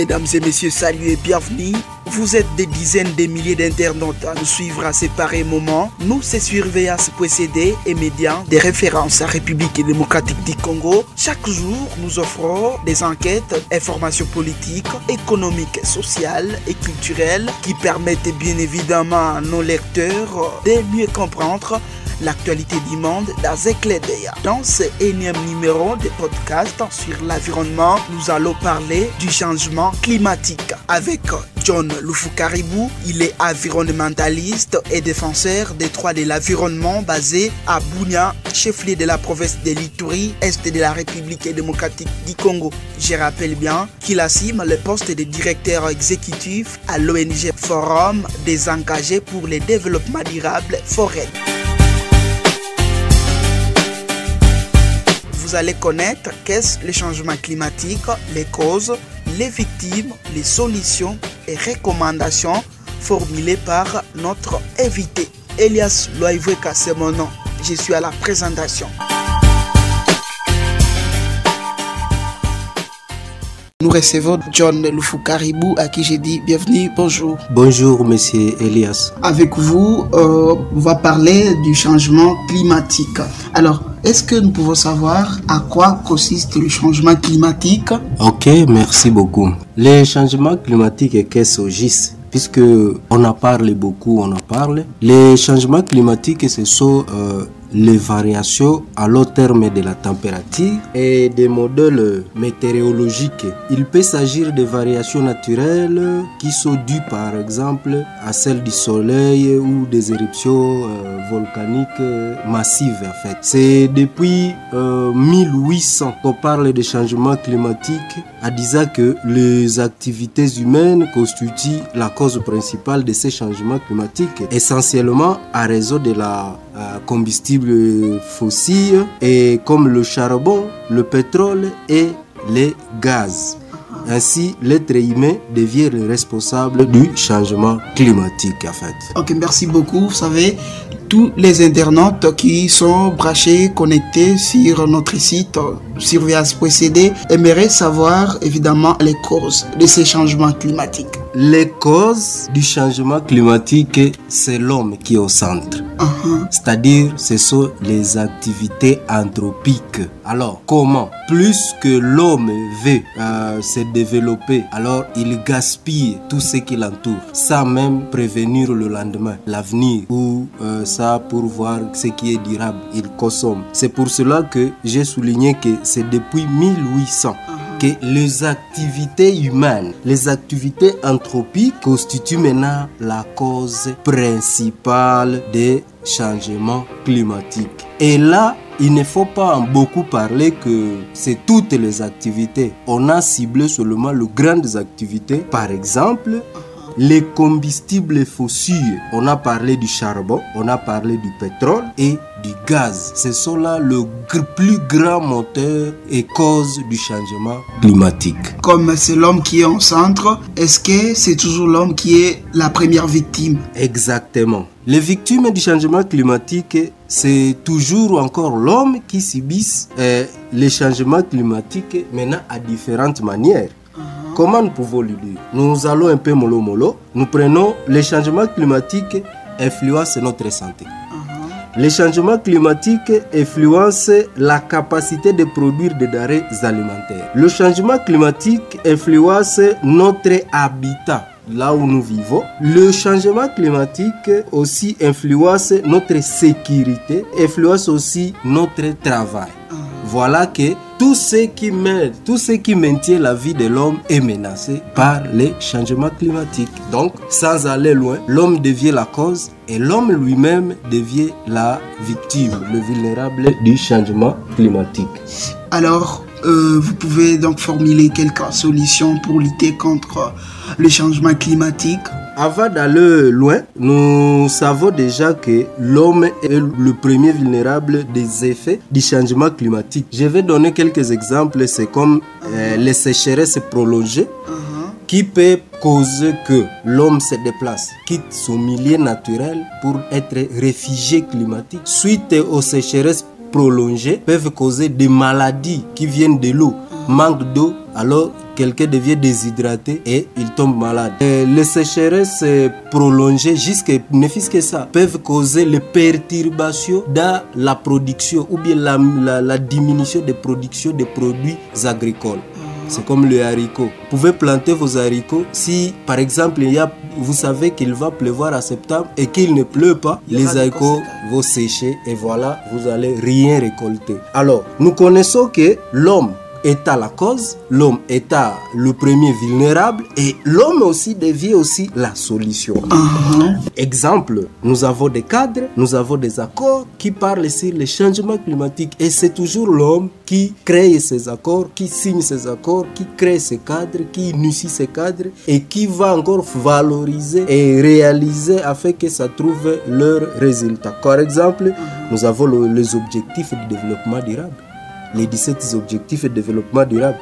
Mesdames et messieurs, salut et bienvenue. Vous êtes des dizaines de milliers d'internautes à nous suivre à ces pareils moments. Nous, c'est Surveillance.cd et médias des références à République démocratique du Congo. Chaque jour, nous offrons des enquêtes, informations politiques, économiques, sociales et culturelles qui permettent bien évidemment à nos lecteurs de mieux comprendre l'actualité du monde dans un clin d'œil. Dans ce énième numéro de podcast sur l'environnement, nous allons parler du changement climatique avec John Lufukaribou. Il est environnementaliste et défenseur des droits de l'environnement basé à Bunia, chef-lieu de la province de l'Ituri, est de la République démocratique du Congo. Je rappelle bien qu'il assume le poste de directeur exécutif à l'ONG Forum des engagés pour le développement durable Forêt. Vous allez connaître qu'est-ce le changement climatique, les causes, les victimes, les solutions et recommandations formulées par notre invité. Elias Loaivweka, c'est mon nom. Je suis à la présentation. Nous recevons John Lufukaribou à qui j'ai dit bienvenue, bonjour. Bonjour monsieur Elias. Avec vous, on va parler du changement climatique. Alors, est-ce que nous pouvons savoir à quoi consiste le changement climatique? Ok, merci beaucoup. Le changement climatique, qu'est-ce que c'est? Puisque on en parle beaucoup, Les changements climatiques, ce sont les variations à long terme de la température et des modèles météorologiques. Il peut s'agir de variations naturelles qui sont dues par exemple à celles du soleil ou des éruptions volcaniques massives en fait. C'est depuis 1800 qu'on parle de changement climatique en disant que les activités humaines constituent la cause principale de ces changements climatiques, essentiellement à raison de la combustibles fossiles et comme le charbon, le pétrole et les gaz. Ainsi, l'être humain devient le responsable du changement climatique en fait. Ok, merci beaucoup. Vous savez, tous les internautes qui sont branchés, connectés sur notre site Surveillance.cd aimeraient savoir évidemment les causes de ces changements climatiques. Les causes du changement climatique, c'est l'homme qui est au centre. C'est-à-dire, ce sont les activités anthropiques. Alors, comment? Plus que l'homme veut se développer, alors il gaspille tout ce qui l'entoure, sans même prévenir le lendemain, l'avenir, ou ça pour voir ce qui est durable, il consomme. C'est pour cela que j'ai souligné que c'est depuis 1800 que les activités humaines, les activités anthropiques constituent maintenant la cause principale des changements climatiques. Et là, il ne faut pas en beaucoup parler que c'est toutes les activités. On a ciblé seulement les grandes activités. Par exemple, les combustibles fossiles. On a parlé du charbon, on a parlé du pétrole et du gaz. Ce sont là le plus grand moteur et cause du changement climatique. Comme c'est l'homme qui est au centre, est-ce que c'est toujours l'homme qui est la première victime? Exactement. Les victimes du changement climatique, c'est toujours encore l'homme qui subit les changements climatiques maintenant à différentes manières. Comment nous pouvons le dire? Nous allons un peu mollo. Nous prenons les changements climatiques influencent notre santé. Les changements climatiques influencent la capacité de produire des denrées alimentaires. Le changement climatique influence notre habitat, là où nous vivons. Le changement climatique aussi influence notre sécurité, influence aussi notre travail. Voilà que tout ce qui maintient la vie de l'homme est menacé par les changements climatiques. Donc, sans aller loin, l'homme devient la cause et l'homme lui-même devient la victime, le vulnérable du changement climatique. Alors, vous pouvez donc formuler quelques solutions pour lutter contre le changement climatique? Avant d'aller loin, nous savons déjà que l'homme est le premier vulnérable des effets du changement climatique. Je vais donner quelques exemples. C'est comme les sécheresses prolongées qui peut causer que l'homme se déplace, quitte son milieu naturel pour être réfugié climatique. Suite aux sécheresses prolongées peuvent causer des maladies qui viennent de l'eau. manque d'eau, alors quelqu'un devient déshydraté et il tombe malade. Les sécheresses prolongées, ne fût-ce que ça, peuvent causer les perturbations dans la production ou bien la diminution de production des produits agricoles. C'est comme le haricot. Vous pouvez planter vos haricots. Si, par exemple, vous savez qu'il va pleuvoir en septembre et qu'il ne pleut pas, les haricots vont sécher et voilà, vous allez rien récolter. Alors, nous connaissons que l'homme est à la cause, l'homme est à le premier vulnérable et l'homme aussi devient aussi la solution. Exemple, nous avons des cadres, nous avons des accords qui parlent sur les changements climatiques et c'est toujours l'homme qui crée ces accords, qui signe ces accords, qui crée ces cadres, qui initie ces cadres et qui va encore valoriser et réaliser afin que ça trouve leurs résultats. Par exemple, nous avons les objectifs de développement durable. Les 17 objectifs de développement durable.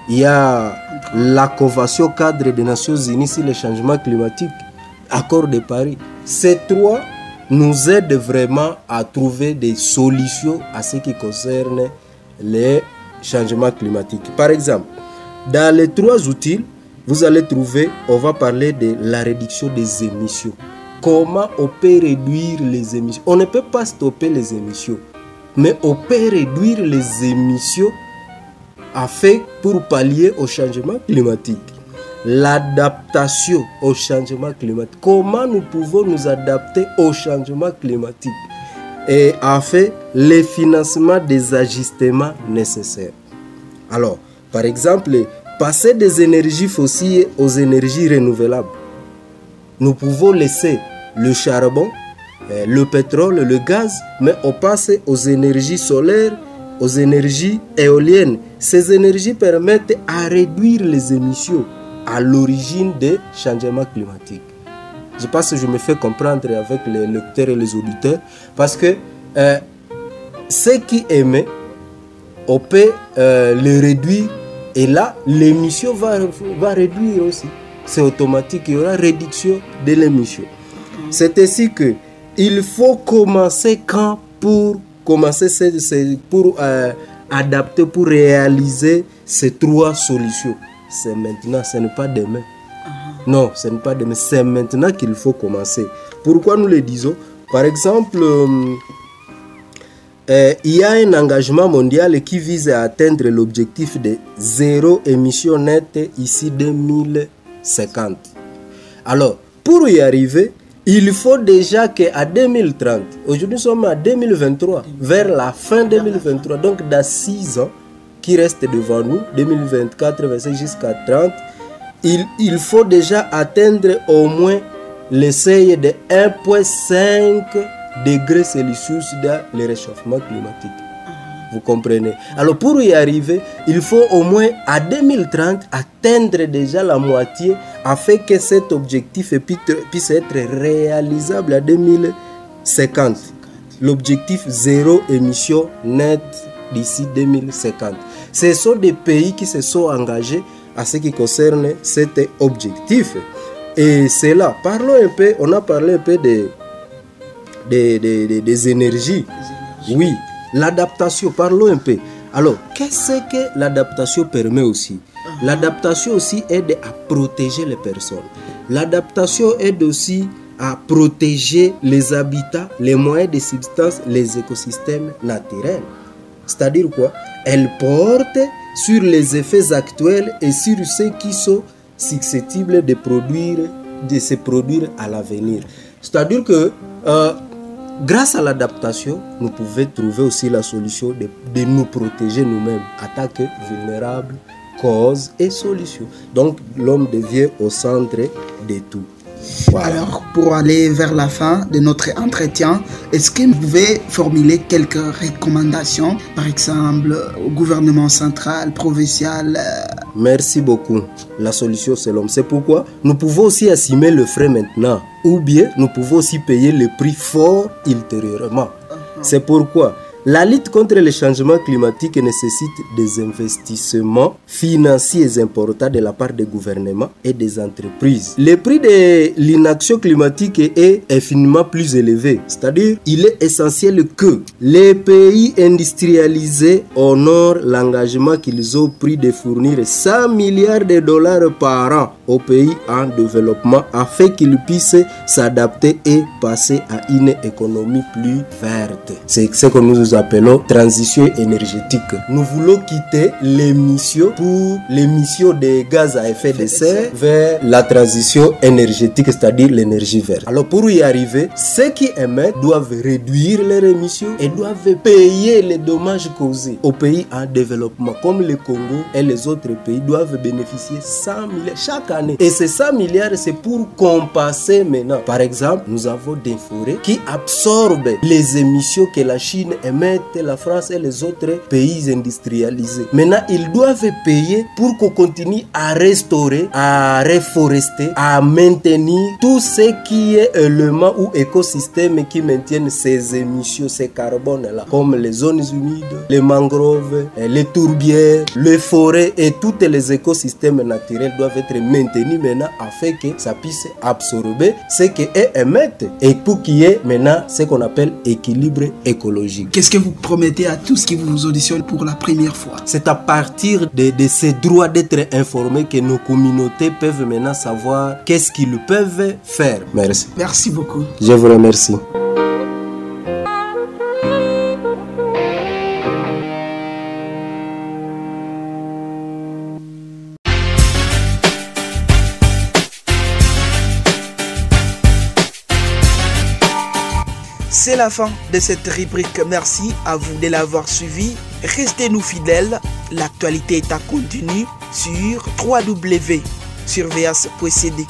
Il y a la Convention cadre des Nations Unies sur le changement climatique, accord de Paris. Ces trois nous aident vraiment à trouver des solutions à ce qui concerne les changements climatiques. Par exemple, dans les trois outils, vous allez trouver, on va parler de la réduction des émissions. Comment on peut réduire les émissions? On ne peut pas stopper les émissions, mais on peut réduire les émissions afin pour pallier au changement climatique. L'adaptation au changement climatique. Comment nous pouvons nous adapter au changement climatique et afin le financement des ajustements nécessaires. Alors, par exemple, passer des énergies fossiles aux énergies renouvelables. Nous pouvons laisser le charbon, le pétrole, le gaz, mais on passe aux énergies solaires, aux énergies éoliennes. Ces énergies permettent à réduire les émissions à l'origine des changements climatiques. Je pense que je me fais comprendre avec les lecteurs et les auditeurs, parce que ceux qui émettent, on peut les réduire, et là, l'émission va réduire aussi. C'est automatique, il y aura réduction de l'émission. C'est ainsi que il faut commencer quand pour commencer pour adapter, pour réaliser ces trois solutions. C'est maintenant, ce n'est pas demain. Non, ce n'est pas demain, c'est maintenant qu'il faut commencer. Pourquoi nous le disons? Par exemple, il y a un engagement mondial qui vise à atteindre l'objectif de zéro émission nette ici 2050. Alors, pour y arriver, il faut déjà qu'à 2030, aujourd'hui nous sommes à 2023, vers la fin 2023, donc dans 6 ans qui restent devant nous, 2024, 25 jusqu'à 30, il faut déjà atteindre au moins le seuil de 1,5 degrés Celsius dans le réchauffement climatique. Vous comprenez? Alors pour y arriver, il faut au moins à 2030 atteindre déjà la moitié afin que cet objectif puisse être réalisable à 2050. L'objectif zéro émission nette d'ici 2050. Ce sont des pays qui se sont engagés à ce qui concerne cet objectif. Et c'est là, parlons un peu, on a parlé un peu des énergies. Oui. L'adaptation, parlons un peu. Alors, qu'est-ce que l'adaptation permet aussi? L'adaptation aussi aide à protéger les personnes. L'adaptation aide aussi à protéger les habitats, les moyens de subsistance, les écosystèmes naturels. C'est-à-dire quoi? Elle porte sur les effets actuels et sur ceux qui sont susceptibles de se produire à l'avenir. C'est-à-dire que grâce à l'adaptation, nous pouvons trouver aussi la solution de nous protéger nous-mêmes, attaques vulnérables, causes et solutions. Donc l'homme devient au centre de tout. Voilà. Alors, pour aller vers la fin de notre entretien, est-ce que vous pouvez formuler quelques recommandations, par exemple au gouvernement central, provincial? Merci beaucoup. La solution, c'est l'homme. C'est pourquoi nous pouvons aussi assumer le frais maintenant, ou bien nous pouvons aussi payer le prix fort ultérieurement. C'est pourquoi La lutte contre le changement climatique nécessite des investissements financiers importants de la part des gouvernements et des entreprises. Le prix de l'inaction climatique est infiniment plus élevé. C'est-à-dire, il est essentiel que les pays industrialisés honorent l'engagement qu'ils ont pris de fournir 100 milliards de dollars par an aux pays en développement afin qu'ils puissent s'adapter et passer à une économie plus verte. C'est ce que nous appelons transition énergétique. Nous voulons quitter l'émission des gaz à effet de serre vers la transition énergétique, c'est-à-dire l'énergie verte. Alors pour y arriver, ceux qui émettent doivent réduire leurs émissions et doivent payer les dommages causés aux pays en développement, comme le Congo et les autres pays doivent bénéficier 100 milliards chaque année. Et ces 100 milliards, c'est pour compenser maintenant. Par exemple, nous avons des forêts qui absorbent les émissions que la Chine émet, la France et les autres pays industrialisés. Maintenant, ils doivent payer pour qu'on continue à restaurer, à reforester, à maintenir tout ce qui est éléments ou écosystèmes qui maintiennent ces émissions, ces carbones-là, comme les zones humides, les mangroves, les tourbières, les forêts et tous les écosystèmes naturels doivent être maintenus maintenant afin que ça puisse absorber ce qu'eux émettent et pour qu'il y ait maintenant ce qu'on appelle équilibre écologique. Qu'est-ce que vous promettez à tous qui vous auditionnent pour la première fois? C'est à partir de ces droits d'être informés que nos communautés peuvent maintenant savoir qu'est-ce qu'ils peuvent faire. Merci. Merci beaucoup. Je vous remercie. C'est la fin de cette rubrique. Merci à vous de l'avoir suivi. Restez-nous fidèles. L'actualité est à continu sur www.surveillance.cd.